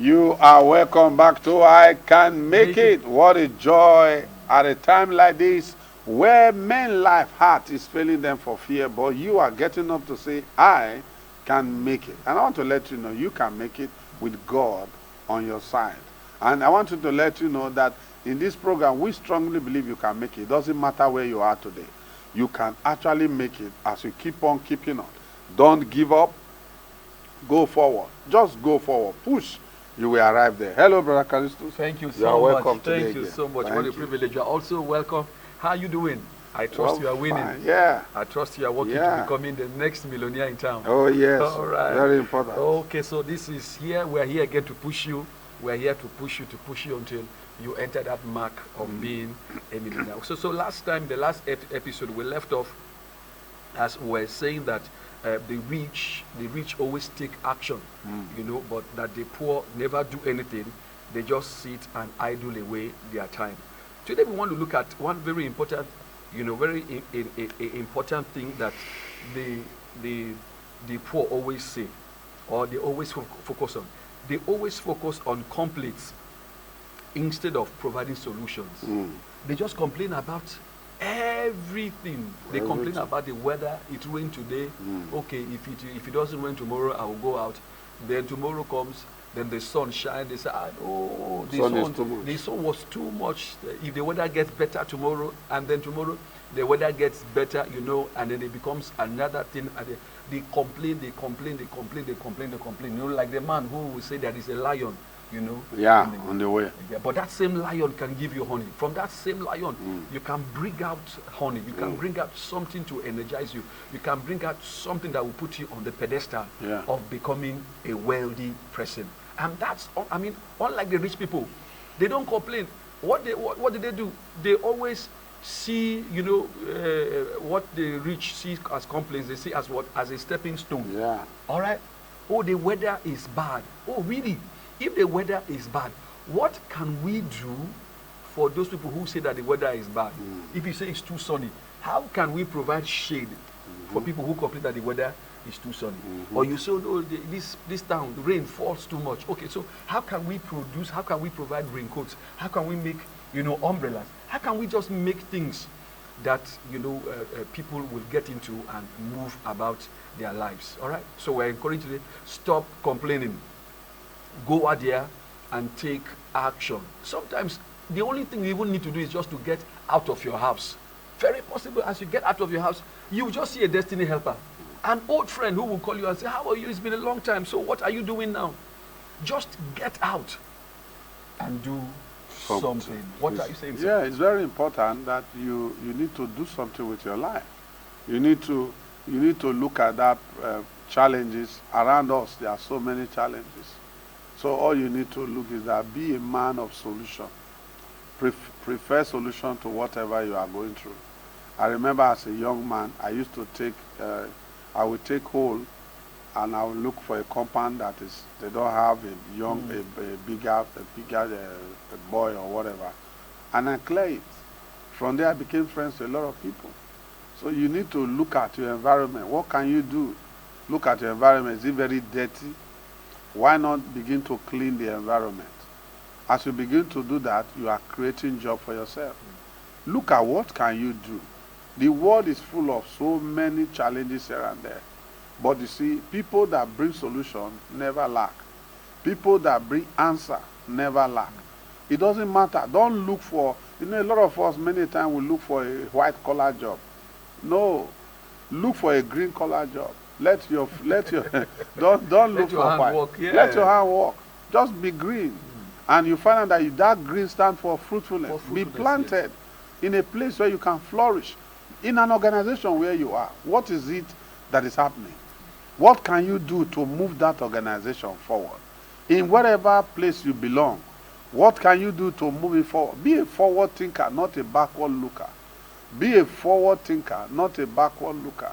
You are welcome back to I Can Make It. What a joy at a time like this where men life heart is failing them for fear, but you are getting up to say, I can make it. And I want to let you know you can make it with God on your side. And I want you to let you know that in this program, we strongly believe you can make it. It doesn't matter where you are today. You can actually make it as you keep on keeping on. Don't give up. Go forward. Just go forward. Push. You will arrive there. Hello, Brother Callistus. Thank you You are so welcome much. today Thank you again. so much. Thank What a you. privilege. You are also welcome. How are you doing? I trust Well, you are winning. fine. Yeah. I trust you are working Yeah. to becoming the next millionaire in town. Oh, yes. All right. Very important. Okay, so this is here. We're here again to push you. We're here to push you until you enter that mark of being a millionaire. So last time, the last episode, we left off as we're saying that the rich always take action, but that the poor never do anything. They just sit and idle away their time. Today we want to look at one very important, important thing that the poor always say, or they always focus on. They always focus on complaints instead of providing solutions. They just complain about everything. They complain about the weather. It rained today. Okay, if it doesn't rain tomorrow, I will go out. Then tomorrow comes. Then the sun shines. They say, the sun was too much. If the weather gets better tomorrow, and then tomorrow the weather gets better, and then it becomes another thing. And they complain. Like the man who will say there is a lion. Yeah, on the way. Yeah, but that same lion can give you honey. From that same lion, you can bring out honey. You can bring out something to energize you. You can bring out something that will put you on the pedestal of becoming a wealthy person. And that's, unlike the rich people, they don't complain. What do they do? They always see, what the rich see as complaints. They see as what? As a stepping stone. Yeah. All right. Oh, the weather is bad. Oh, really? If the weather is bad, what can we do for those people who say that the weather is bad? If you say it's too sunny, how can we provide shade for people who complain that the weather is too sunny? Or you say, oh, this town, the rain falls too much. Okay, so how can we provide raincoats? How can we make, umbrellas? How can we just make things that, people will get into and move about their lives? All right? So we're encouraged today, stop complaining. Go out there and take action. Sometimes the only thing you even need to do is just to get out of your house. Very possible as you get out of your house, you will just see a destiny helper. An old friend who will call you and say, how are you? It's been a long time. So what are you doing now? Just get out and do something. What are you saying, sir? Yeah, it's very important that you need to do something with your life. You need to look at that challenges around us. There are so many challenges. So all you need to look is that be a man of solution. Prefer solution to whatever you are going through. I remember as a young man, I used to I would take hole and I would look for a compound that is, they don't have a bigger boy or whatever. And I clear it. From there I became friends with a lot of people. So you need to look at your environment. What can you do? Look at your environment. Is it very dirty? Why not begin to clean the environment? As you begin to do that, you are creating job for yourself. Look at what can you do. The world is full of so many challenges here and there. But you see, people that bring solution never lack. People that bring answer never lack. It doesn't matter. Don't look for, a lot of us many times will look for a white collar job. No. Look for a green collar job. Let your don't look for white. Yeah. Let your hand work. Just be green. And you find out that that green stands for fruitfulness. Be planted in a place where you can flourish. In an organization where you are, what is it that is happening? What can you do to move that organization forward? In whatever place you belong, what can you do to move it forward? Be a forward thinker, not a backward looker. Be a forward thinker, not a backward looker.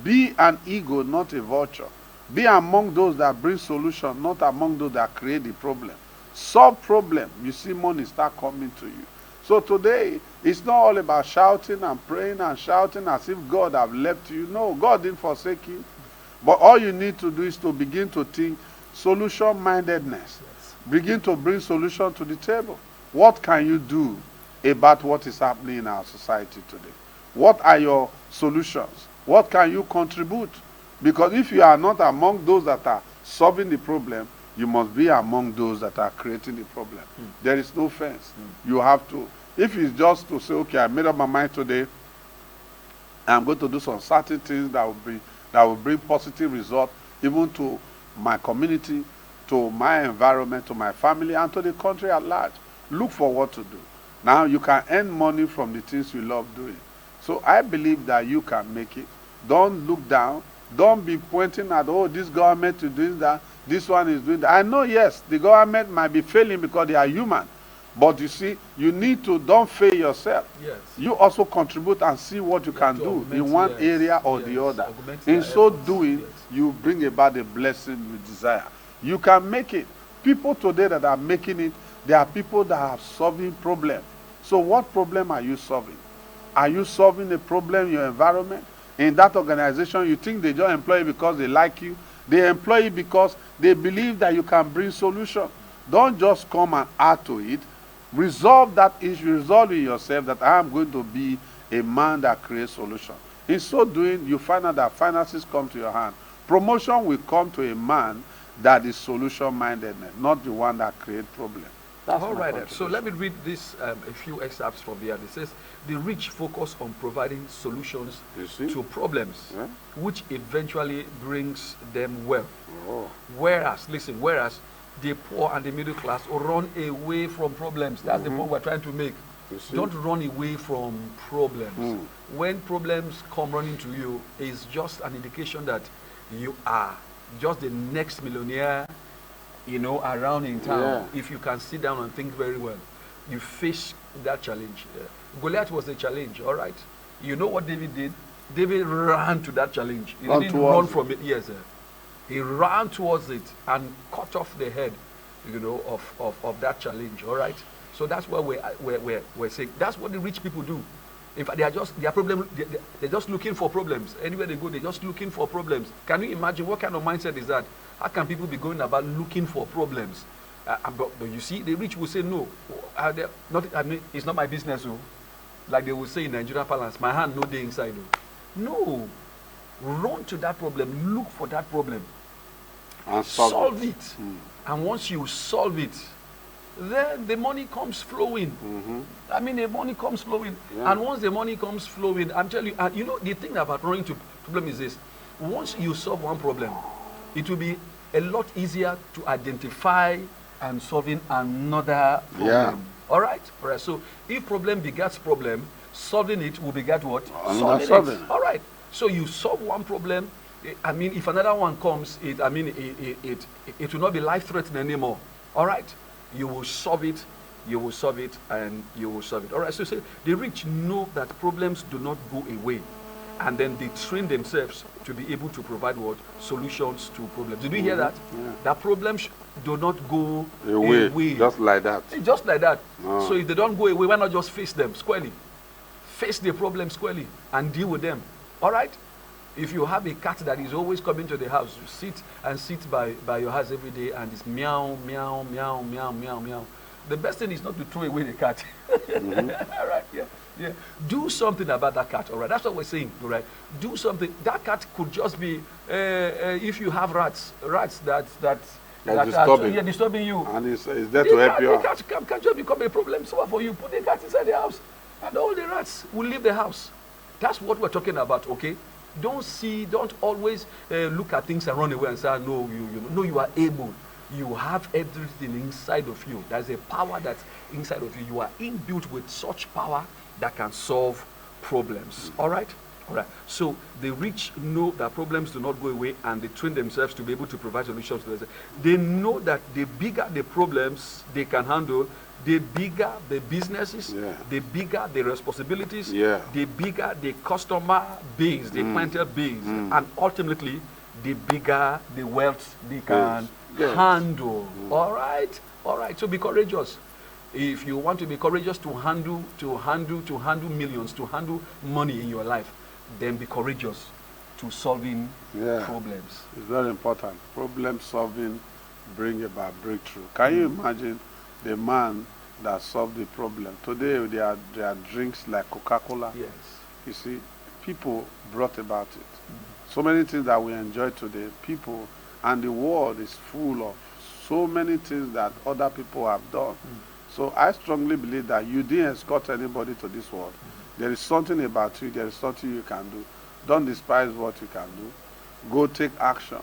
Be an ego, not a vulture. Be among those that bring solution, not among those that create the problem. Solve problem. You see money start coming to you. So today, it's not all about shouting and praying and shouting as if God have left you. No, God didn't forsake you. But all you need to do is to begin to think solution-mindedness. Begin to bring solution to the table. What can you do about what is happening in our society today? What are your solutions? What can you contribute? Because if you are not among those that are solving the problem, you must be among those that are creating the problem. There is no fence. You have to, if it's just to say, okay, I made up my mind today, I'm going to do some certain things that will bring positive results even to my community, to my environment, to my family, and to the country at large. Look for what to do. Now you can earn money from the things you love doing. So I believe that you can make it. Don't look down. Don't be pointing at, oh, this government is doing that, this one is doing that. I know, yes, the government might be failing because they are human. But you see, you need to, don't fail yourself. Yes. You also contribute and see what you can do in one area or the other. In so doing, you bring about the blessing you desire. You can make it. People today that are making it, they are people that are solving problems. So what problem are you solving? Are you solving a problem in your environment? In that organization, you think they just employ you because they like you. They employ you because they believe that you can bring solution. Don't just come and add to it. Resolve that issue. Resolve in yourself that I am going to be a man that creates solution. In so doing, you find out that finances come to your hand. Promotion will come to a man that is solution-minded, not the one that creates problems. All right, so let me read this, a few excerpts from here. It says, the rich focus on providing solutions to problems, which eventually brings them wealth. Oh. Whereas the poor and the middle class run away from problems. That's the point we're trying to make. Don't run away from problems. When problems come running to you, it's just an indication that you are just the next millionaire, around in town. If you can sit down and think very well, you face that challenge. Goliath was a challenge, all right? You know what David did? David ran to that challenge. He didn't run from it. Yes, sir. He ran towards it and cut off the head, of that challenge, all right? So that's what we're saying. That's what the rich people do. In fact, they're just looking for problems. Anywhere they go, they're just looking for problems. Can you imagine what kind of mindset is that? How can people be going about looking for problems? But you see, the rich will say, no, it's not my business. Like they will say in Nigerian parlance, my hand no day inside. No. Run to that problem, look for that problem, and solve it. And once you solve it, then the money comes flowing. The money comes flowing. And once the money comes flowing, I'm telling you, the thing about running to problem is this. Once you solve one problem, it will be a lot easier to identify and solving another problem. All right? So if problem begets problem, solving it will beget what? Solving it. All right. So you solve one problem. If another one comes, it will not be life-threatening anymore. All right? You will solve it, and you will solve it. All right, so the rich know that problems do not go away, and then they train themselves to be able to provide solutions to problems. Did you hear that? That problems do not go away. Just like that. Just like that. So if they don't go away, why not just face them squarely? Face the problem squarely and deal with them. All right? If you have a cat that is always coming to the house, you sit by your house every day and it's meow, meow, meow, meow, meow, meow. The best thing is not to throw away the cat. All right, yeah. Do something about that cat, all right? That's what we're saying, all right? Do something. That cat could just be, if you have rats that are disturbing you. And it's there to help you out. The cat can just become a problem solver for you. Put the cat inside the house and all the rats will leave the house. That's what we're talking about, okay? Don't always look at things and run away and say, no, you are able. You have everything inside of you. There's a power that's inside of you. You are inbuilt with such power that can solve problems. All right? All right. So the rich know that problems do not go away, and they train themselves to be able to provide solutions to them. They know that the bigger the problems they can handle, the bigger the businesses, the bigger the responsibilities, the bigger the customer base, the clientele base, and ultimately the bigger the wealth they can handle. All right? All right. So be courageous. If you want to be courageous to handle millions, to handle money in your life, then be courageous to solving problems. It's very important. Problem solving bring about breakthrough. Can you imagine the man that solved the problem? Today there are drinks like Coca-Cola. Yes. You see, people brought about it. So many things that we enjoy today, people, and the world is full of so many things that other people have done. So I strongly believe that you didn't escort anybody to this world. There is something about you, there is something you can do. Don't despise what you can do. Go take action.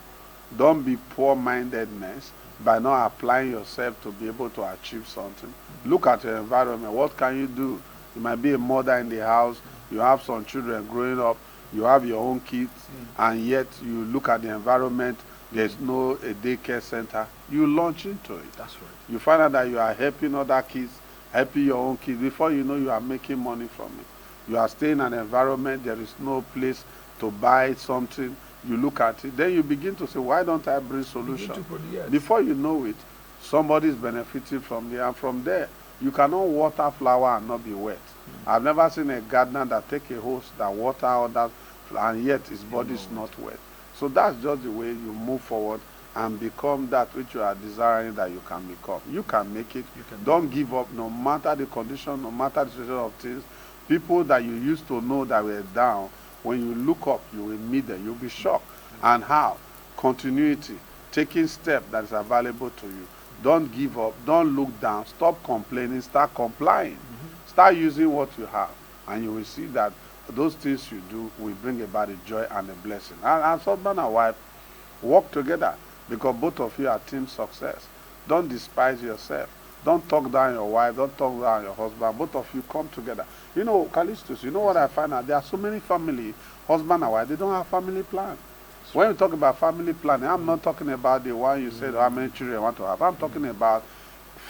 Don't be poor-mindedness by not applying yourself to be able to achieve something. Look at your environment. What can you do? You might be a mother in the house. You have some children growing up. You have your own kids. And yet you look at the environment. There's no a daycare center. You launch into it. That's right. You find out that you are helping other kids, helping your own kids. Before you know, you are making money from it. You are staying in an environment. There is no place to buy something. You look at it. Then you begin to say, why don't I bring solution? Before you know it, somebody is benefiting from there. And from there, you cannot water flower and not be wet. I've never seen a gardener that take a hose that water others and yet his body is not wet. So that's just the way you move forward and become that which you are desiring that you can become. You can make it. Don't give up no matter the condition, no matter the situation of things. People that you used to know that were down, when you look up, you will meet them. You'll be shocked. And how? Continuity. Taking steps that is available to you. Don't give up. Don't look down. Stop complaining. Start complying. Start using what you have. And you will see that those things you do will bring about a joy and a blessing. And as husband and wife, work together because both of you are team success. Don't despise yourself. Don't talk down your wife. Don't talk down your husband. Both of you come together. You know, Callistus, you know what I find out? There are so many family, husband and wife, they don't have family plan. When we talk about family planning, I'm not talking about the one you said, how many children you want to have. I'm talking about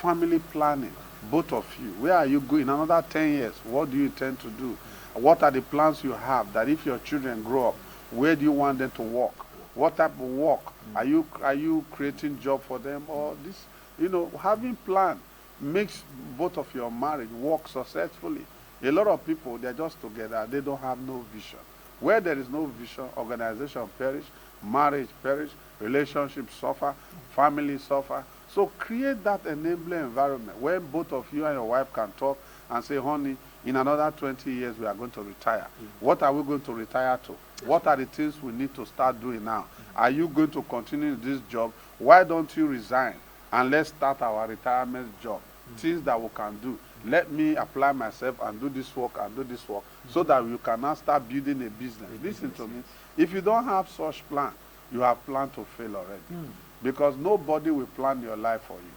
family planning. Both of you. Where are you going? In another 10 years, what do you intend to do? What are the plans you have that if your children grow up, where do you want them to work? What type of work? Are you creating job for them? Or this, you know, having plan makes both of your marriage work successfully. A lot of people, they're just together. They don't have no vision. Where there is no vision, organization perish, marriage perish, relationships suffer, families suffer. So create that enabling environment where both of you and your wife can talk and say, honey, in another 20 years, we are going to retire. What are we going to retire to? What are the things we need to start doing now? Are you going to continue this job? Why don't you resign? And let's start our retirement job. Things that we can do. Let me apply myself and do this work and do this work so that you can now start building a business. Listen to me. If you don't have such plan, you have planned to fail already. Because nobody will plan your life for you.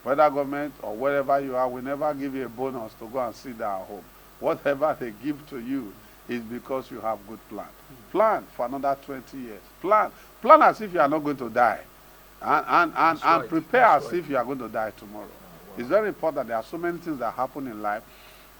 Whether government or wherever you are, will never give you a bonus to go and sit down at home. Whatever they give to you is because you have good plan. Plan for another 20 years. Plan as if you are not going to die. And prepare as if you are going to die tomorrow. It's very important. There are so many things that happen in life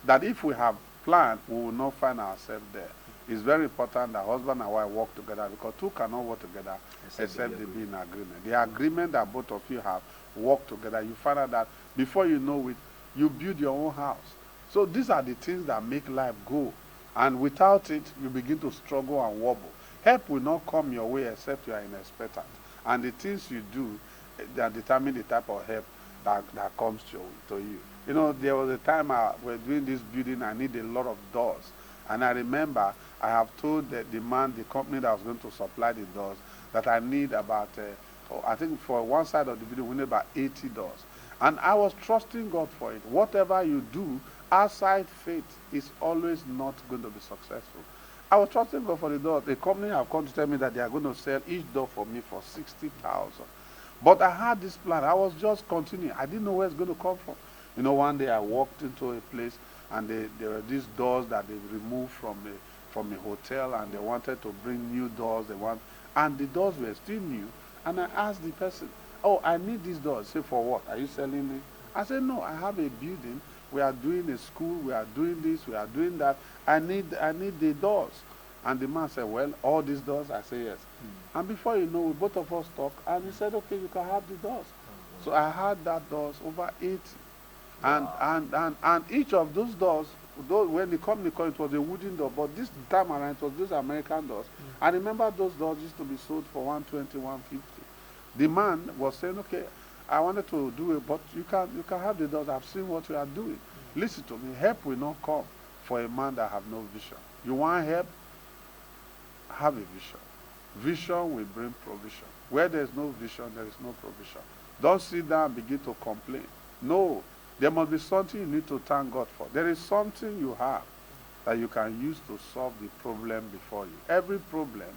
that if we have planned, we will not find ourselves there. It's very important that husband and wife work together because two cannot work together except they be in agreement. The agreement that both of you have, work together. You find out that before you know it, you build your own house. So these are the things that make life go. And without it, you begin to struggle and wobble. Help will not come your way except you are inexpectant. And the things you do that determine the type of help that comes to you. You know, there was a time we're doing this building, I need a lot of doors. And I remember I have told the company that was going to supply the doors, that I need about, I think for one side of the building, we need about 80 doors. And I was trusting God for it. Whatever you do outside faith is always not going to be successful. I was trusting God for the doors. The company have come to tell me that they are going to sell each door for me for 60,000. But I had this plan. I was just continuing. I didn't know where it's going to come from. You know, one day I walked into a place and there were these doors that they removed from a hotel, and they wanted to bring new doors. And the doors were still new. And I asked the person, oh, I need these doors. Say, for what? Are you selling it? I said, no, I have a building. We are doing a school. We are doing this. We are doing that. I need the doors. And the man said, well, all these doors? I said, yes. And before you know, both of us talked, and he said, okay, you can have the doors. So I had that doors, over 80. And each of those doors, when the company called, it was a wooden door, but this time around, it was those American doors. I remember those doors used to be sold for 120, 150. The man was saying, okay, I wanted to do it, but you can have the doors. I've seen what you are doing. Listen to me. Help will not come for a man that have no vision. You want help? Have a vision. Vision will bring provision. Where there is no vision, there is no provision. Don't sit down and begin to complain. No, there must be something you need to thank God for. There is something you have that you can use to solve the problem before you. Every problem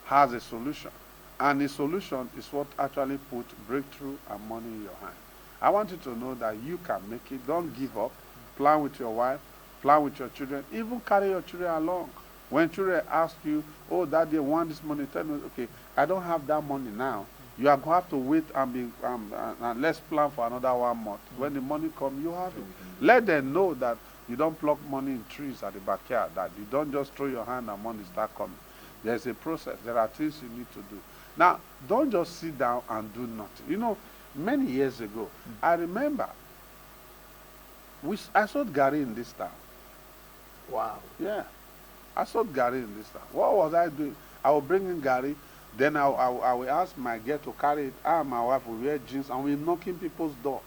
has a solution. And the solution is what actually puts breakthrough and money in your hand. I want you to know that you can make it. Don't give up. Plan with your wife. Plan with your children. Even carry your children along. When children ask you, oh, Daddy, I want this money, tell me, okay, I don't have that money now. You are going to have to wait and let's plan for another 1 month. When the money comes, you have it. Let them know that you don't pluck money in trees at the backyard, that you don't just throw your hand and money start coming. There's a process. There are things you need to do. Now, don't just sit down and do nothing. You know, many years ago, I remember I sold Gary in this town. Wow. Yeah. I sold Gary in this town. What was I doing? I will bring in Gary, then I will ask my girl to carry it. I and my wife will wear jeans and we're knocking people's door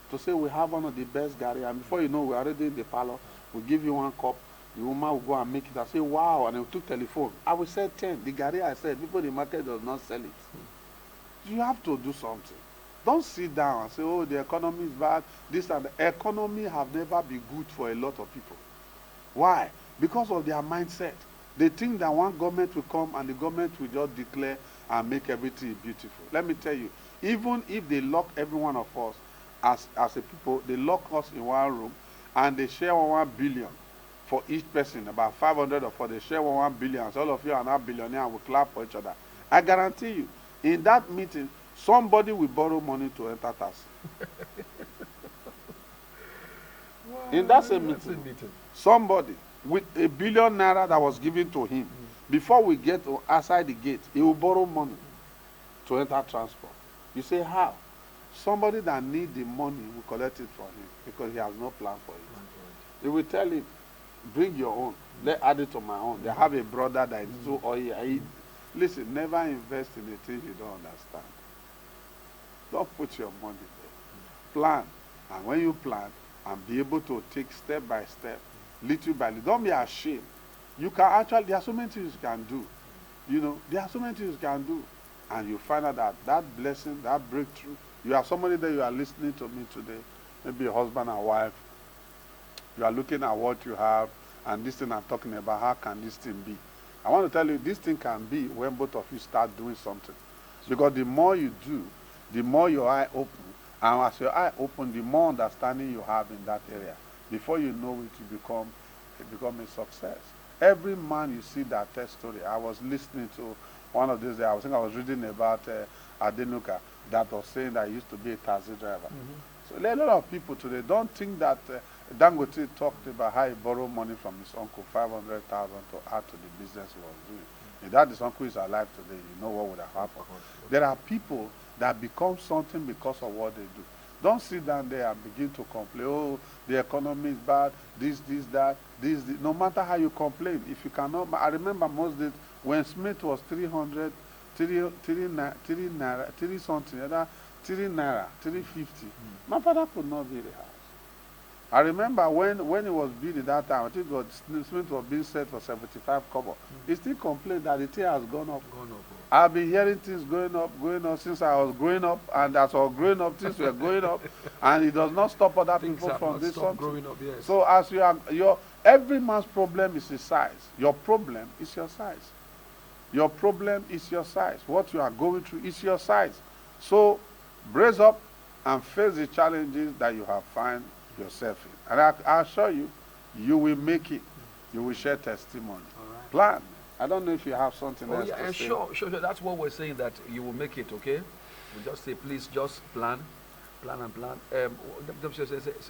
to say we have one of the best Gary. And before you know, we're already in the parlor. We give you 1 cup. The woman will go and make it. I say, wow. And they took telephone. I will say 10. The Gary I said, people in the market does not sell it. You have to do something. Don't sit down and say, oh, the economy is bad. This and the economy have never been good for a lot of people. Why? Because of their mindset. They think that one government will come and the government will just declare and make everything beautiful. Let me tell you, even if they lock every one of us as a people, they lock us in one room and they share 1 billion for each person, about 500 of us, they share 1 billion. So all of you are now billionaire and will clap for each other. I guarantee you, in that meeting, somebody will borrow money to enter tax. In that same meeting, somebody with ₦1 billion that was given to him, before we get outside the gate, he will borrow money to enter transport. You say, how? Somebody that needs the money will collect it from him because he has no plan for it. They will tell him, bring your own. Let's add it to my own. They have a brother that is so oily. Listen, never invest in a thing you don't understand. Don't put your money there. Plan. And when you plan, and be able to take step by step, little by little. Don't be ashamed. You can actually, there are so many things you can do. You know, there are so many things you can do. And you find out that that blessing, that breakthrough, you have somebody that you are listening to me today, maybe a husband and wife. You are looking at what you have, and this thing I'm talking about, how can this thing be? I want to tell you, this thing can be when both of you start doing something. Because the more you do, the more your eye open. And as your eye open, the more understanding you have in that area. Before you know it, you become a success. Every man you see that tell story. I was listening to one of these days, I was reading about Adenuka that was saying that he used to be a taxi driver. So a lot of people today don't think that Dangote talked about how he borrowed money from his uncle, 500,000 to add to the business he was doing. If that his uncle is alive today, you know what would have happened. There are people that become something because of what they do. Don't sit down there and begin to complain, oh, the economy is bad, this, that, this. No matter how you complain, if you cannot, I remember most days when Smith was 300, 3 something, 3 naira, 350. My father could not build a house. I remember when it was built at that time, I think Smith was being set for 75 kobo. He still complained that the thing has gone up. I've been hearing things going up since I was growing up, and as I was growing up, things were going up, and it does not stop other people from this something. Up, yes. So as you are, every man's problem is his size. Your problem is your size. Your problem is your size. What you are going through is your size. So brace up and face the challenges that you have found yourself in. And I assure you, you will make it. You will share testimony. Right. Plan. I don't know if you have something else to say. Sure. That's what we're saying, that you will make it, okay? We just say, please just plan and plan.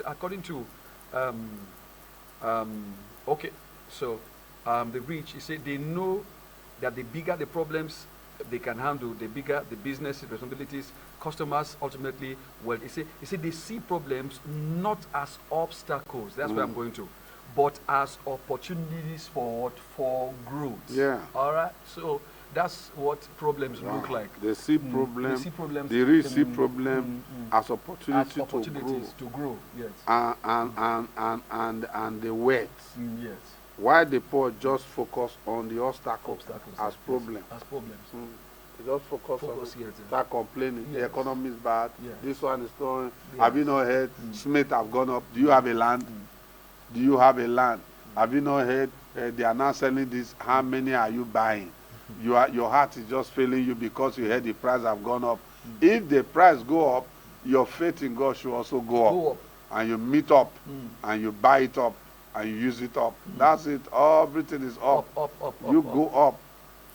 According to, okay, so the rich, he said they know that the bigger the problems they can handle, the bigger the business responsibilities, customers ultimately, well, he said they see problems not as obstacles, that's where I'm going to, but as opportunities for growth. Yeah. All right. So That's what problems look like. They see problems. They see problems. They really see problem as opportunity As opportunities to grow. Yes. And the wait. Yes. Why the poor just focus on the obstacles as yes. problem. As problems. They just focus on it. Yes, Start complaining. Yes. The economy is bad. Yes. This one is going. Yes. Have you not heard? Smith have gone up. Do you have a land? Do you have a land? Have you not heard? They are now selling this. How many are you buying? Your heart is just failing you because you heard the price have gone up. If the price go up, your faith in God should also go up. And you meet up and you buy it up and you use it up. That's it. Everything is up. You go up.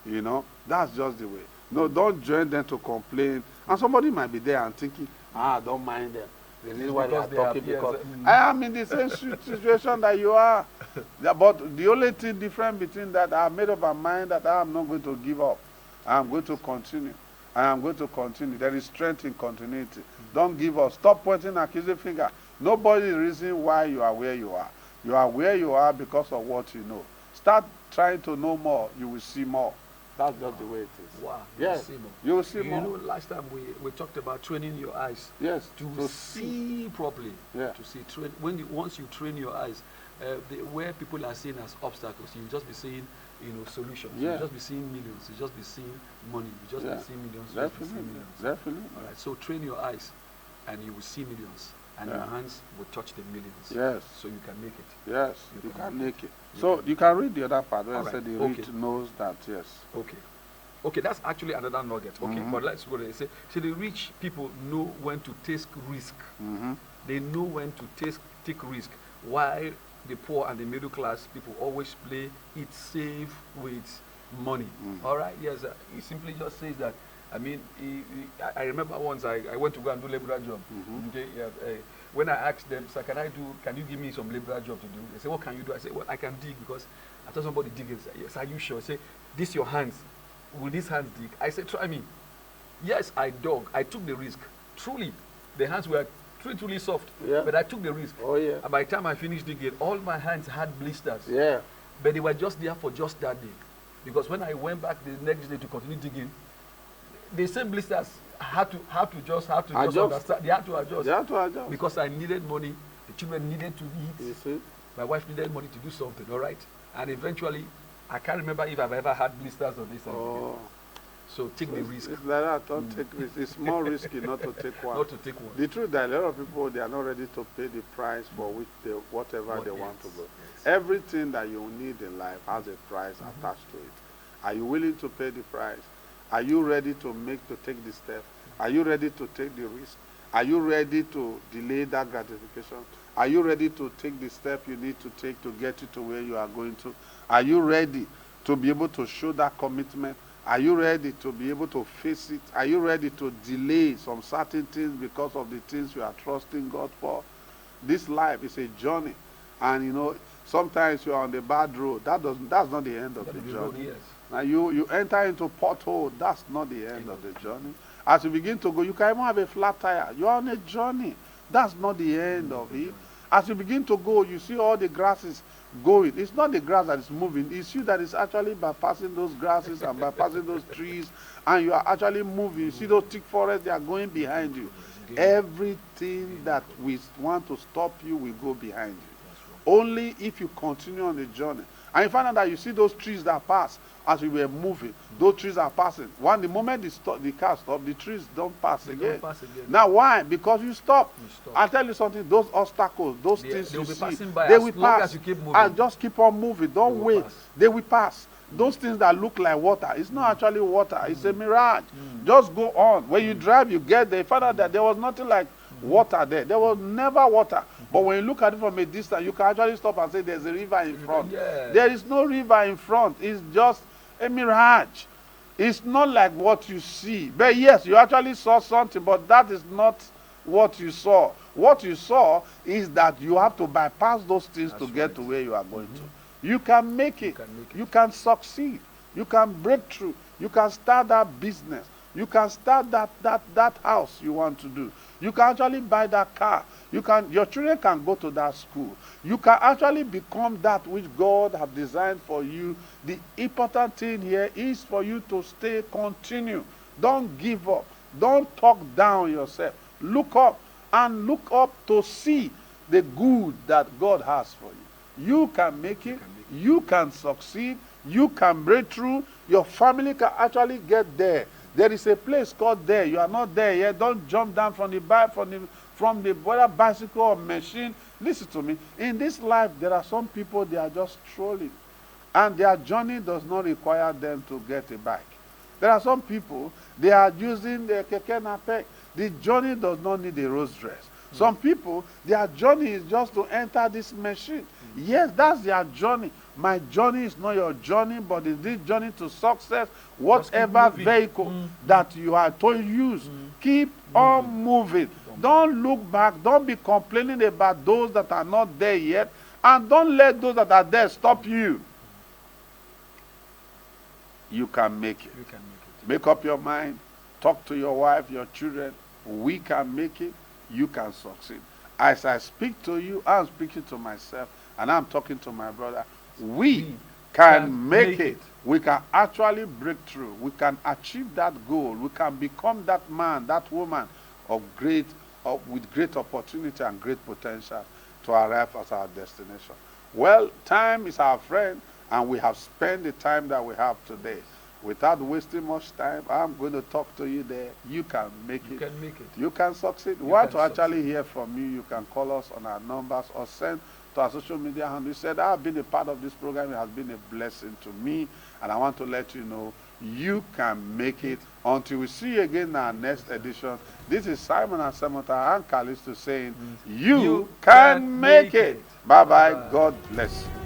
You know, that's just the way. No, don't join them to complain. And somebody might be there and thinking, don't mind them. The reason why they are talking because I am in the same situation that you are. Yeah, but the only thing different between that, I have made up my mind that I am not going to give up. I am going to continue. I am going to continue. There is strength in continuity. Don't give up. Stop pointing accusing finger. Nobody is reason why you are where you are. You are where you are because of what you know. Start trying to know more. You will see more. That's just the way it is. Wow. Yes. You will see more. You know, last time we talked about training your eyes. Yes. To see properly. Yeah. To see. Once you train your eyes, where people are seeing as obstacles, you just be seeing, solutions. Yeah. You just be seeing millions. You just be seeing money. You just be seeing millions. Definitely. Definitely. All right. So train your eyes, and you will see millions, and your hands will touch the millions. Yes. So you can make it. Yes. You can make it. So you can read the other part where I said the rich knows that. Yes. Okay. Okay, that's actually another nugget. Okay, but let's go there. Say the rich people know when to take risk. They know when to take risk. While the poor and the middle class people always play it safe with money. All right. Yes. He simply just says that. I mean, I remember once I went to go and do labor job. Okay, when I asked them, sir, can you give me some labor job to do? They say, what can you do? I say, well, I can dig because I saw somebody digging. Say, yes, are you sure? I say, this your hands. Will these hands dig? I said, try me. Yes, I dug. I took the risk. Truly, the hands were truly soft. Yeah. But I took the risk. Oh, yeah. And by the time I finished digging, all my hands had blisters. Yeah. But they were just there for just that day. Because when I went back the next day to continue digging, the same blisters had to just understand. They had to adjust. They had to adjust. Because I needed money. The children needed to eat. You see? My wife needed money to do something, all right? And eventually, I can't remember if I've ever had blisters on this. So take the risk. It's like that. Don't take risk. It's more risky not to take one. Not to take one. The truth that a lot of people, they are not ready to pay the price for which whatever they want to go. Yes. Everything that you need in life has a price attached to it. Are you willing to pay the price? Are you ready to take the step? Are you ready to take the risk? Are you ready to delay that gratification? Are you ready to take the step you need to take to get you to where you are going to? Are you ready to be able to show that commitment? Are you ready to be able to face it? Are you ready to delay some certain things because of the things you are trusting God for? This life is a journey. And sometimes you are on the bad road. That's not the end of the journey. Road, yes. Now you enter into pothole. That's not the end of the journey. As you begin to go, you can even have a flat tire. You are on a journey. That's not the end of it. As you begin to go, you see all the grasses going. It's not the grass that is moving. It's you that is actually bypassing those grasses and bypassing those trees, and you are actually moving. You see those thick forests, they are going behind you. Everything that we want to stop you will go behind you. Only if you continue on the journey. And you find out that you see those trees that pass as we were moving. Those trees are passing. The moment the car stops, the trees don't pass again. Now why? Because you stop. I'll tell you something. Those obstacles, those things you see, they will pass. And just keep on moving. Don't wait. They will pass. Those things that look like water, it's not actually water. It's a mirage. Just go on. When you drive, you get there. You find out that there was nothing like water there. There was never water. But when you look at it from a distance, you can actually stop and say there's a river in front. Yeah. There is no river in front. It's just a mirage. It's not like what you see. But yes, you actually saw something, but that is not what you saw. What you saw is that you have to bypass those things to get to where you are going to. You can make it. You can succeed. You can break through. You can start that business. You can start that house you want to do. You can actually buy that car. Your children can go to that school. You can actually become that which God has designed for you. The important thing here is for you to stay, continue. Don't give up. Don't talk down yourself. Look up and look up to see the good that God has for you. You can make it. You can succeed. You can break through. Your family can actually get there. There is a place called there. You are not there yet. Don't jump down from the whether bicycle or machine. Listen to me. In this life, there are some people, they are just strolling. And their journey does not require them to get a bike. There are some people, they are using the keke napep. The journey does not need a rose dress. Some people, their journey is just to enter this machine. Yes, that's their journey. My journey is not your journey, but it's this journey to success. Whatever vehicle that you are to use, keep on moving. Don't look back. Don't be complaining about those that are not there yet. And don't let those that are there stop you. You can make it. You can make it. Make up your mind. Talk to your wife, your children. We can make it. You can succeed. As I speak to you, I'm speaking to myself, and I'm talking to my brother. We can make it. We can actually break through. We can achieve that goal. We can become that man, that woman with great opportunity and great potential to arrive at our destination. Well, time is our friend, and we have spent the time that we have today. Without wasting much time, I'm going to talk to you there. You can make it. You can make it. You can succeed. We want to actually hear from you. You can call us on our numbers or send to our social media handle. You said, I've been a part of this program. It has been a blessing to me. And I want to let you know, you can make it. Until we see you again in our next edition, this is Simon and Samantha and Callisto saying, you can make it. Bye-bye. God bless you.